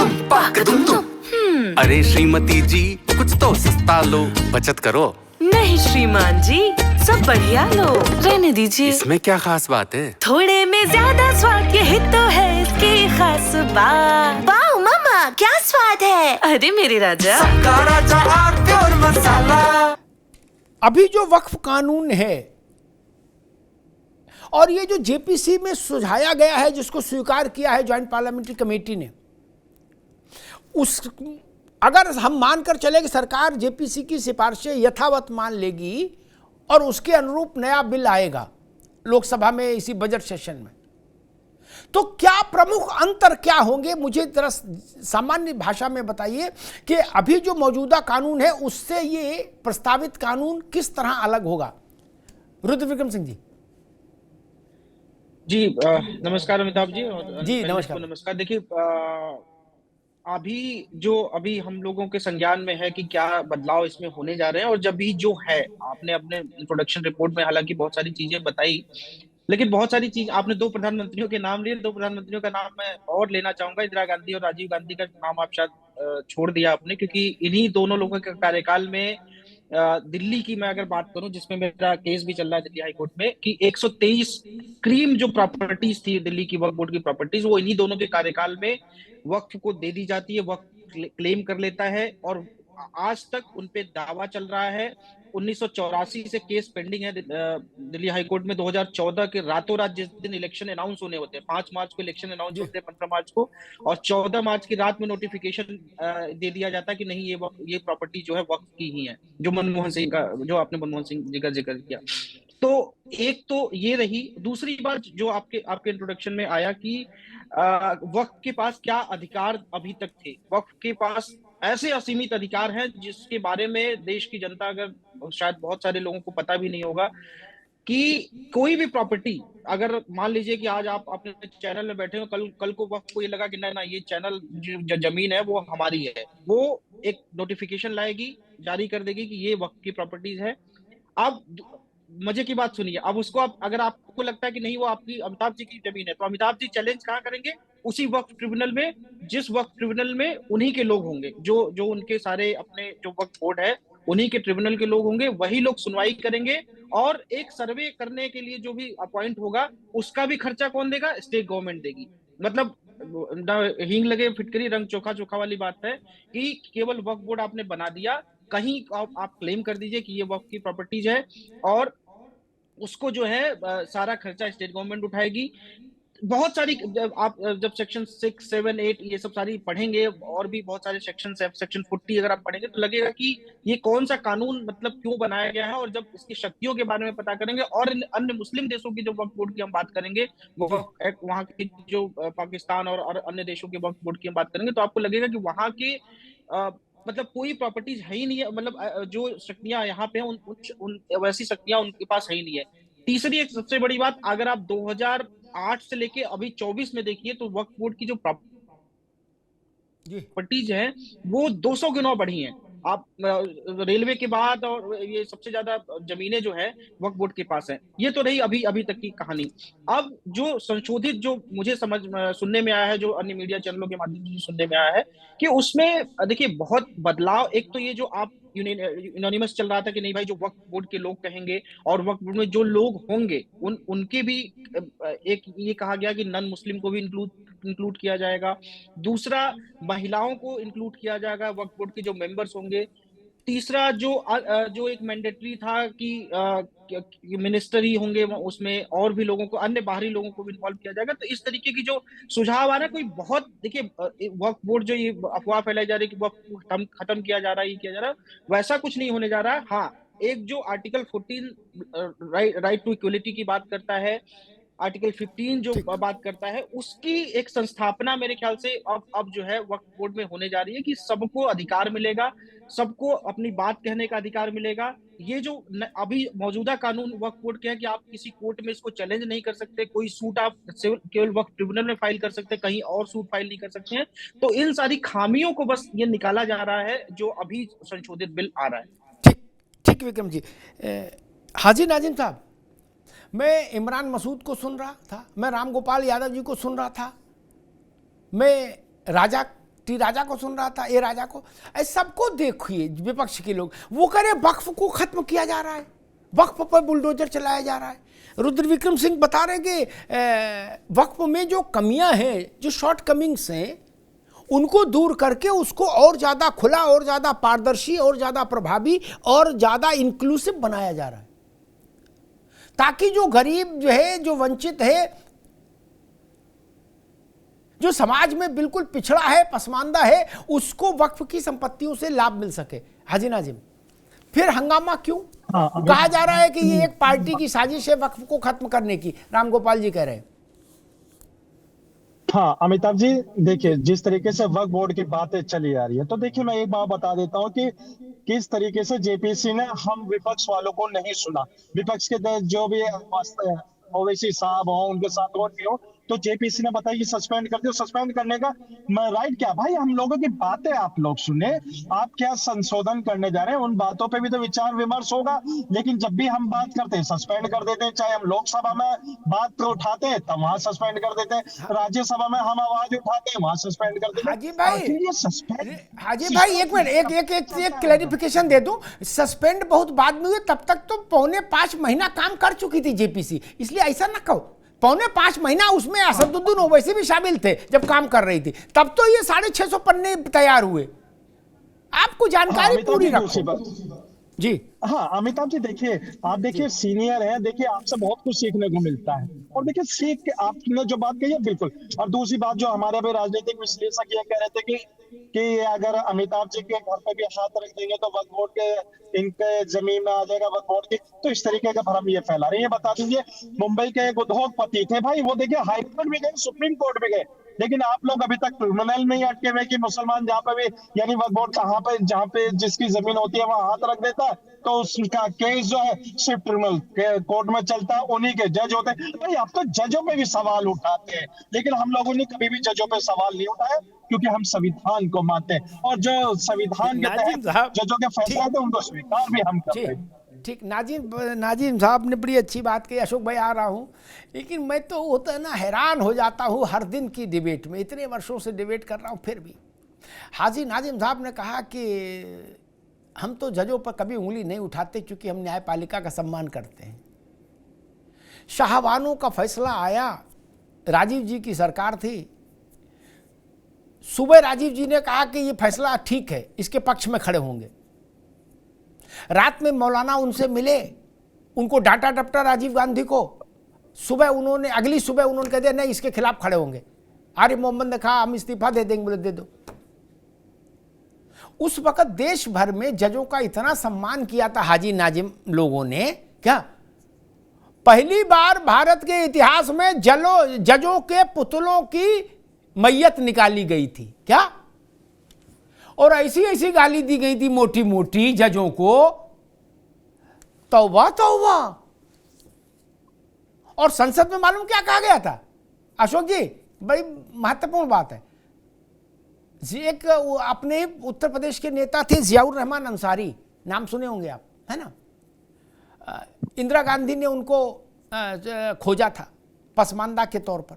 अरे श्रीमती जी कुछ तो सस्ता लो, बचत करो। नहीं श्रीमान जी, सब बढ़िया लो, रहने दीजिए। इसमें क्या खास बात है? थोड़े में ज्यादा स्वाद, यही तो है इसकी खास बात। वाह मामा, क्या स्वाद है। अरे मेरे राजा, राजा और मसाला। अभी जो वक्फ कानून है और ये जो जेपीसी में सुझाया गया है, जिसको स्वीकार किया है ज्वाइंट पार्लियामेंट्री कमेटी ने, उस अगर हम मानकर चले कि सरकार जेपीसी की सिफारिशें यथावत मान लेगी और उसके अनुरूप नया बिल आएगा लोकसभा में इसी बजट सेशन में, तो क्या प्रमुख अंतर क्या होंगे, मुझे जरा सामान्य भाषा में बताइए कि अभी जो मौजूदा कानून है उससे ये प्रस्तावित कानून किस तरह अलग होगा। रुद्र विक्रम सिंह जी। जी नमस्कार अमिताभ जी। जी नमस्कार। नमस्कार। देखिए अभी हम लोगों के संज्ञान में है कि क्या बदलाव इसमें होने जा रहे हैं, और जब भी जो है आपने अपने इंट्रोडक्शन रिपोर्ट में हालांकि बहुत सारी चीजें बताई, लेकिन बहुत सारी चीज आपने दो प्रधानमंत्रियों के नाम लिए, दो प्रधानमंत्रियों का नाम मैं और लेना चाहूंगा। इंदिरा गांधी और राजीव गांधी का नाम आप शायद छोड़ दिया आपने, क्योंकि इन्हीं दोनों लोगों के कार्यकाल में दिल्ली की मैं अगर बात करूं, जिसमें मेरा केस भी चल रहा है दिल्ली हाई कोर्ट में, कि 123 क्रीम जो प्रॉपर्टीज थी दिल्ली की वक्फ बोर्ड की प्रॉपर्टीज, वो इन्हीं दोनों के कार्यकाल में वक्फ को दे दी जाती है, वक्फ क्लेम कर लेता है, और आज तक उनपे दावा चल रहा है। 1984 से केस पेंडिंग है दिल्ली हाई कोर्ट में। 2014 के रातों रात जिस दिन इलेक्शन अनाउंस होने होते हैं, 5 मार्च को इलेक्शन अनाउंस होते हैं, 15 मार्च को, और 14 मार्च की रात में नोटिफिकेशन दे दिया जाता है कि नहीं ये प्रॉपर्टी जो है वक्फ की ही है, जो मनमोहन सिंह का, जो आपने मनमोहन सिंह जी का जिक्र किया। तो एक तो ये रही। दूसरी बात जो आपके इंट्रोडक्शन में आया कि वक्फ के पास क्या अधिकार अभी तक थे। वक्फ के पास ऐसे असीमित अधिकार हैं जिसके बारे में देश की जनता, अगर शायद बहुत सारे लोगों को पता भी नहीं होगा, कि कोई भी प्रॉपर्टी, अगर मान लीजिए कि आज आप अपने चैनल में बैठे हो, कल को वक्त को ये लगा कि ना ये चैनल जो जमीन है वो हमारी है, वो एक नोटिफिकेशन लाएगी, जारी कर देगी कि ये वक्त की प्रॉपर्टीज है। अब मजे की बात सुनिए, अब उसको अगर आपको लगता है कि नहीं वो आपकी अमिताभ जी की जमीन है, तो अमिताभ जी चैलेंज कहाँ करेंगे? उसी वक्फ ट्रिब्यूनल में, जिस वक्फ ट्रिब्यूनल में उन्हीं के लोग होंगे, जो उनके सारे अपने जो वक्फ बोर्ड है उन्हीं के ट्रिब्यूनल के लोग होंगे, वही लोग सुनवाई करेंगे, और एक सर्वे करने के लिए जो भी अपॉइंट होगा उसका भी खर्चा कौन देगा? स्टेट गवर्नमेंट देगी। मतलब हींग लगे फिटकरी रंग चोखा चोखा वाली बात है कि केवल वक्फ बोर्ड आपने बना दिया, कहीं आप क्लेम कर दीजिए कि ये वक्फ की प्रॉपर्टीज है, और उसको जो है सारा खर्चा स्टेट गवर्नमेंट उठाएगी। बहुत सारी आप जब सेक्शन 6, 7, 8 ये सब सारी पढ़ेंगे, और भी बहुत सारे सेक्शन है, सेक्शन 40 अगर आप पढ़ेंगे तो लगेगा कि ये कौन सा कानून, मतलब क्यों बनाया गया है। और जब इसकी शक्तियों के बारे में पता करेंगे, और अन्य मुस्लिम देशों की जो वक्फ बोर्ड की हम बात करेंगे, वहाँ की जो पाकिस्तान और अन्य देशों के वक्फ बोर्ड की हम बात करेंगे, तो आपको लगेगा कि वहाँ के मतलब कोई प्रॉपर्टीज है ही नहीं है, मतलब जो शक्तियां यहाँ पे उन वैसी शक्तियां उनके पास है ही नहीं है। तीसरी एक सबसे बड़ी बात, अगर आप 2008 से लेके अभी 24 में देखिए, तो वक्फ बोर्ड की जो प्रॉपर्टीज हैं वो 200 गुना बढ़ी हैं। आप रेलवे के बाद, और ये सबसे ज्यादा जमीनें जो है वक्फ बोर्ड के पास है। ये तो रही अभी तक की कहानी। अब जो संशोधित, जो मुझे सुनने में आया है, जो अन्य मीडिया चैनलों के माध्यम से सुनने में आया है, कि उसमें देखिए बहुत बदलाव। एक तो ये जो आप यूनानिमस चल रहा था कि नहीं भाई, जो वक्फ बोर्ड के लोग कहेंगे, और वक्फ बोर्ड में जो लोग होंगे उनके भी एक ये कहा गया कि नॉन मुस्लिम को भी इंक्लूड किया जाएगा। दूसरा, महिलाओं को इंक्लूड किया जाएगा वक्फ बोर्ड के जो मेंबर्स होंगे। तीसरा, जो एक मैंडेटरी था कि मिनिस्टर ही होंगे उसमें, और भी लोगों को, अन्य बाहरी लोगों को भी इन्वॉल्व किया जाएगा। तो इस तरीके की जो सुझाव आ रहा है, कोई बहुत, देखिए वक्फ बोर्ड जो ये अफवाह फैलाई जा रही है कि वक्फ खत्म किया जा रहा है, ये किया जा रहा है, वैसा कुछ नहीं होने जा रहा है। हाँ, एक जो आर्टिकल 14 राइट टू इक्वलिटी की बात करता है, आर्टिकल 15 जो बात करता है, उसकी एक संस्थापना मेरे ख्याल से अब जो है वक्फ बोर्ड में होने जा रही है, कि सबको अधिकार मिलेगा, सबको अपनी बात कहने का अधिकार मिलेगा। ये जो अभी मौजूदा कानून वक्फ बोर्ड के है कि आप किसी कोर्ट में इसको चैलेंज नहीं कर सकते, कोई सूट आप केवल वक्फ ट्रिब्यूनल में फाइल कर सकते, कहीं और सूट फाइल नहीं कर सकते हैं। तो इन सारी खामियों को बस ये निकाला जा रहा है, जो अभी संशोधित बिल आ रहा है। ठीक विक्रम जी। हाजी नाजिम साहब, मैं इमरान मसूद को सुन रहा था, मैं राम गोपाल यादव जी को सुन रहा था, मैं राजा टी राजा को सुन रहा था, ए राजा को, ऐसे सबको देखिए विपक्ष के लोग वो कह रहे वक्फ को खत्म किया जा रहा है, वक्फ पर बुलडोजर चलाया जा रहा है। रुद्र विक्रम सिंह बता रहे कि वक्फ में जो कमियां हैं, जो शॉर्ट कमिंग्स हैं, उनको दूर करके उसको और ज़्यादा खुला, और ज़्यादा पारदर्शी, और ज़्यादा प्रभावी, और ज़्यादा इंक्लूसिव बनाया जा रहा है, ताकि जो गरीब जो है, जो वंचित है, जो समाज में बिल्कुल पिछड़ा है, पसमानदा है, उसको वक्फ की संपत्तियों से लाभ मिल सके। हाजी नाजिम, फिर हंगामा क्यों? कहा जा रहा है कि ये एक पार्टी की साजिश है वक्फ को खत्म करने की, राम गोपाल जी कह रहे हैं। हाँ अमिताभ जी, देखिए जिस तरीके से वक्फ बोर्ड की बातें चली आ रही है, तो देखिए मैं एक बात बता देता हूँ कि किस तरीके से जेपीसी ने हम विपक्ष वालों को नहीं सुना। विपक्ष के जो भी ओवैसी साहब हो, उनके साथ और भी हो, तो जेपीसी ने बताया कि सस्पेंड कर दियो। सस्पेंड करने का राइट क्या? भाई हम लोगों की बातें आप लोग सुने, आप क्या संशोधन करने जा रहे हैं, उन बातों पे भी तो विचार विमर्श होगा। लेकिन जब भी हम बात करते हैं सस्पेंड कर देते हैं, चाहे हम लोकसभा में बात उठाते हैं तब वहां सस्पेंड कर देते हैं, राज्यसभा में हम आवाज उठाते हैं वहां सस्पेंड कर देते हैं। हाजी भाई, ये सस्पेंड, हाजी भाई एक मिनट, एक क्लैरिफिकेशन दे दूं। सस्पेंड बहुत बाद में हुए, तब तक तो 4.5 महीना काम कर चुकी थी जेपीसी, इसलिए ऐसा ना कहो। 4.5 महीना उसमें असदुद्दीन ओवैसी भी शामिल थे जब काम कर रही थी, तब तो ये 650 पन्ने तैयार हुए। आपको जानकारी पूरी रखो जी। हाँ अमिताभ जी, देखिए आप देखिए सीनियर हैं, देखिए आपसे बहुत कुछ सीखने को मिलता है, और देखिए सीख के आपने जो बात कही है बिल्कुल। और दूसरी बात, जो हमारे भी राजनीतिक विश्लेषक ये कह रहे थे कि अगर अमिताभ जी के घर पे भी हाथ रख देंगे तो वक्फ बोर्ड के इनके जमीन में आ जाएगा वक्फ बोर्ड की, तो इस तरीके का भ्रम ये फैला रही है। बता दीजिए, मुंबई के एक उद्योगपति थे भाई, वो देखिए हाईकोर्ट भी गए, सुप्रीम कोर्ट भी गए, लेकिन आप लोग अभी तक ट्रिब्यूनल में ही अटके हुए कि मुसलमान जहाँ पे भी, यानी वक्फ बोर्ड कहाँ पे, जहाँ पे जिसकी जमीन होती है वहां हाथ रख देता है तो उसका केस जो है सिर्फ ट्रिब्यूनल कोर्ट में चलता है, उन्हीं के जज होते हैं। भाई आप तो जजों पे भी सवाल उठाते हैं, लेकिन हम लोगों ने कभी भी जजों पे सवाल नहीं उठाया, क्योंकि हम संविधान को मानते हैं, और जो संविधान के तहत जजों के फैसले थे उनको स्वीकार भी हम करते हैं। ठीक, नाजिम साहब ने बड़ी अच्छी बात कही। अशोक भाई आ रहा हूँ, लेकिन मैं तो होता है ना, हैरान हो जाता हूँ हर दिन की डिबेट में, इतने वर्षों से डिबेट कर रहा हूँ फिर भी। हाजी नाजिम साहब ने कहा कि हम तो जजों पर कभी उंगली नहीं उठाते क्योंकि हम न्यायपालिका का सम्मान करते हैं। शाहबानों का फैसला आया, राजीव जी की सरकार थी, सुबह राजीव जी ने कहा कि ये फैसला ठीक है, इसके पक्ष में खड़े होंगे। रात में मौलाना उनसे मिले, उनको डांटा डपटा राजीव गांधी को, अगली सुबह उन्होंने कह दिया नहीं इसके खिलाफ खड़े होंगे। आरिफ मोहम्मद ने कहा हम इस्तीफा दे देंगे, बोले दे दो। उस वक्त देश भर में जजों का इतना सम्मान किया था हाजी नाजिम लोगों ने, क्या पहली बार भारत के इतिहास में जजों के पुतलों की मैयत निकाली गई थी क्या, और ऐसी ऐसी गाली दी गई थी मोटी मोटी जजों को, तौबा तौबा। और संसद में मालूम क्या कहा गया था अशोक जी, बड़ी महत्वपूर्ण बात है। एक अपने उत्तर प्रदेश के नेता थे जियाउर रहमान अंसारी, नाम सुने होंगे आप, है ना। इंदिरा गांधी ने उनको खोजा था पसमानदा के तौर पर।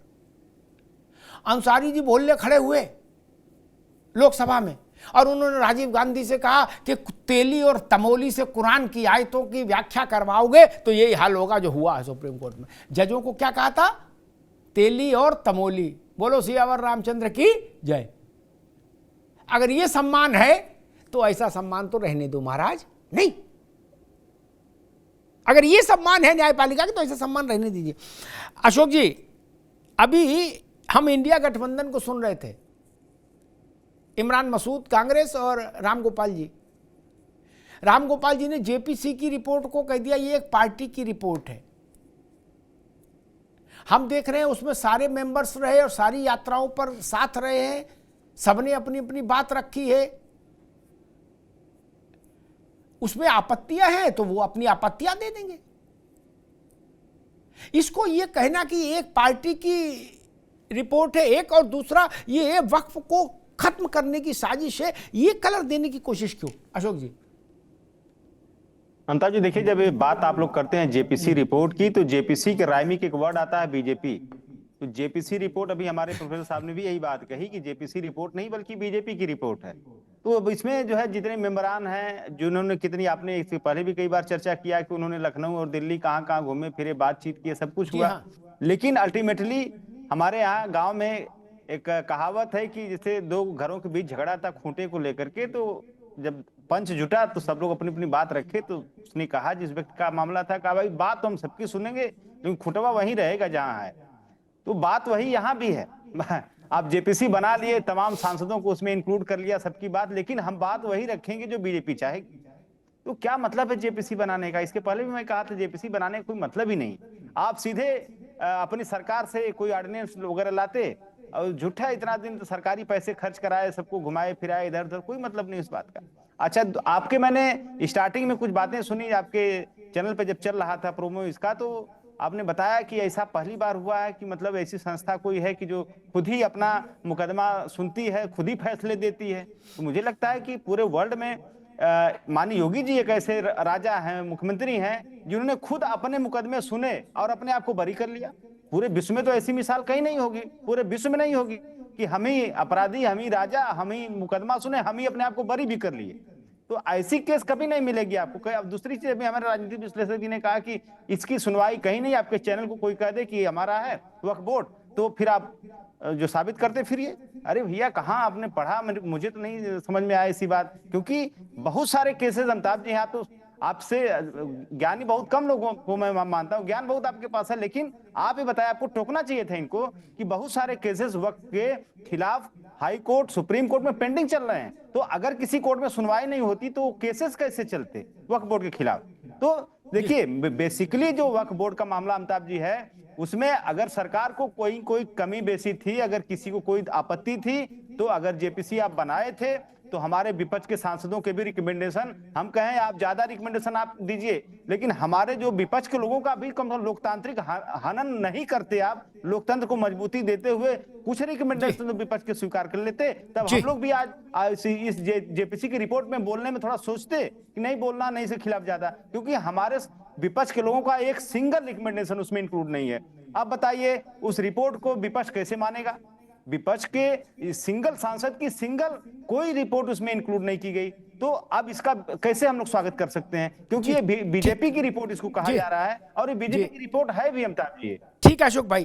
अंसारी जी बोलने खड़े हुए लोकसभा में, और उन्होंने राजीव गांधी से कहा कि तेली और तमोली से कुरान की आयतों की व्याख्या करवाओगे तो यही हाल होगा जो हुआ है सुप्रीम कोर्ट में। जजों को क्या कहा था? तेली और तमोली। बोलो सियावर रामचंद्र की जय। अगर ये सम्मान है तो ऐसा सम्मान तो रहने दो महाराज, नहीं। अगर ये सम्मान है न्यायपालिका की तो ऐसा सम्मान रहने दीजिए। अशोक जी, अभी हम इंडिया गठबंधन को सुन रहे थे, इमरान मसूद कांग्रेस और राम गोपाल जी। राम गोपाल जी ने जेपीसी की रिपोर्ट को कह दिया ये एक पार्टी की रिपोर्ट है। हम देख रहे हैं उसमें सारे मेंबर्स रहे और सारी यात्राओं पर साथ रहे हैं, सबने अपनी अपनी बात रखी है। उसमें आपत्तियां हैं तो वो अपनी आपत्तियां दे देंगे। इसको ये कहना कि एक पार्टी की रिपोर्ट है एक, और दूसरा ये वक्फ को खत्म करने की साजिश है, ये कलर देने की कोशिश क्यों अशोक जी? अंता जी देखिए, जब ये बात आप लोग करते हैं जेपीसी रिपोर्ट की, तो जेपीसी के राय में एक वर्ड आता है बीजेपी। तो जेपीसी रिपोर्ट, अभी हमारे प्रोफेसर साहब ने भी यही बात कही कि जेपीसी रिपोर्ट नहीं बल्कि बीजेपी की रिपोर्ट है। तो अब इसमें जो है जितने मेंबरान हैं, जिन्होंने कितनी, आपने इससे पहले भी कई बार चर्चा किया कि उन्होंने लखनऊ और दिल्ली कहाँ कहाँ घूमे फिरे, बातचीत किए, सब कुछ हुआ। लेकिन अल्टीमेटली हमारे यहाँ गाँव में एक कहावत है कि जैसे दो घरों के बीच झगड़ा था खूंटे को लेकर के, तो जब पंच जुटा तो सब लोग अपनी अपनी बात रखे, तो उसने कहा, जिस व्यक्ति का मामला था, कहा भाई बात तो हम सबकी सुनेंगे लेकिन खुटवा वहीं रहेगा जहाँ है। तो बात वही यहाँ भी है। आप जेपीसी बना लिए, तमाम सांसदों को उसमें इंक्लूड कर लिया, सबकी बात, लेकिन हम बात वही रखेंगे जो बीजेपी चाहेगी। तो क्या मतलब है जेपीसी बनाने का? इसके पहले भी मैं कहा था जेपीसी बनाने का कोई मतलब ही नहीं। आप सीधे अपनी सरकार से कोई ऑर्डिनेंस वगैरह लाते और झूठा इतना दिन तो सरकारी पैसे खर्च कराए, सबको घुमाए फिराए इधर उधर, कोई मतलब नहीं उस बात का। अच्छा, आपके मैंने स्टार्टिंग में कुछ बातें सुनी आपके चैनल पे जब चल रहा था प्रोमो इसका, तो आपने बताया कि ऐसा पहली बार हुआ है कि मतलब ऐसी संस्था कोई है कि जो खुद ही अपना मुकदमा सुनती है, खुद ही फैसले देती है। तो मुझे लगता है कि पूरे वर्ल्ड में माननीय योगी जी एक ऐसे राजा हैं, मुख्यमंत्री हैं, जिन्होंने खुद अपने मुकदमे सुने और अपने आप को बरी कर लिया। पूरे विश्व में तो ऐसी मिसाल कहीं नहीं होगी, पूरे विश्व में नहीं होगी कि हम ही अपराधी, हम ही राजा, हम ही मुकदमा सुने, हम ही अपने आप को बरी भी कर लिए। तो ऐसी केस कभी नहीं मिलेगी आपको। अब दूसरी चीज भी हमारे राजनीतिक विश्लेषक जी ने कहा कि इसकी सुनवाई कहीं नहीं, आपके चैनल को कोई कह दे कि हमारा है वक्फ बोर्ड, तो फिर आप जो साबित करते फिरिए। अरे भैया, कहाँ आपने पढ़ा? मुझे तो नहीं समझ में आया ऐसी बात, क्योंकि बहुत सारे केसेस अमिताभ जी, आप तो आपसे ज्ञानी बहुत कम लोगों को मैं मानता हूँ, ज्ञान बहुत आपके पास है, लेकिन आप ही बताया, आपको टोकना चाहिए था इनको कि बहुत सारे केसेस वक्त के खिलाफ हाई कोर्ट, सुप्रीम कोर्ट में पेंडिंग चल रहे हैं। तो अगर किसी कोर्ट में सुनवाई नहीं होती तो केसेस कैसे चलते वक्फ बोर्ड के खिलाफ? तो देखिए, बेसिकली जो वक्फ बोर्ड का मामला अमिताभ जी है, उसमें अगर सरकार को कोई कमी बेसी थी, अगर किसी को कोई आपत्ति थी, तो अगर जेपीसी आप बनाए थे तो हमारे विपक्ष के सांसदों के भी रिकमेंडेशन, हम कहें आप ज्यादा रिकमेंडेशन आप दीजिए, लेकिन हमारे जो विपक्ष के लोगों का भी कम से कम लोकतांत्रिक हनन नहीं करते, आप लोकतंत्र को मजबूती देते हुए कुछ रिकमेंडेशन तो विपक्ष के स्वीकार कर लेते, तब हम लोग भी आज इस जेपीसी की रिपोर्ट में बोलने में थोड़ा सोचते कि नहीं बोलना, नहीं से खिलाफ ज्यादा, क्योंकि हमारे विपक्ष के लोगों का एक सिंगल रिकमेंडेशन उसमें इंक्लूड नहीं है। अब बताइए, उस रिपोर्ट को विपक्ष कैसे मानेगा? विपक्ष के सिंगल सांसद की सिंगल कोई रिपोर्ट उसमें इंक्लूड नहीं की गई, तो अब इसका कैसे हम लोग स्वागत कर सकते हैं? क्योंकि ये बीजेपी की रिपोर्ट इसको कहा जा रहा है, और ये बीजेपी की रिपोर्ट है भी अमिताभ जी। ठीक है अशोक भाई।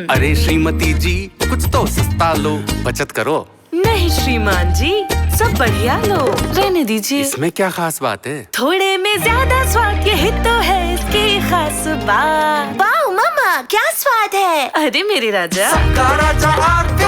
अरे श्रीमती जी, कुछ तो सस्ता लो, बचत करो। नहीं श्रीमान जी, सब बढ़िया लो, रहने दीजिए। इसमें क्या खास बात है? थोड़े में ज्यादा स्वाद, यही तो है इसकी खास बात। वाह मम्मा, क्या स्वाद है। अरे मेरे राजा, सबका राजा आरती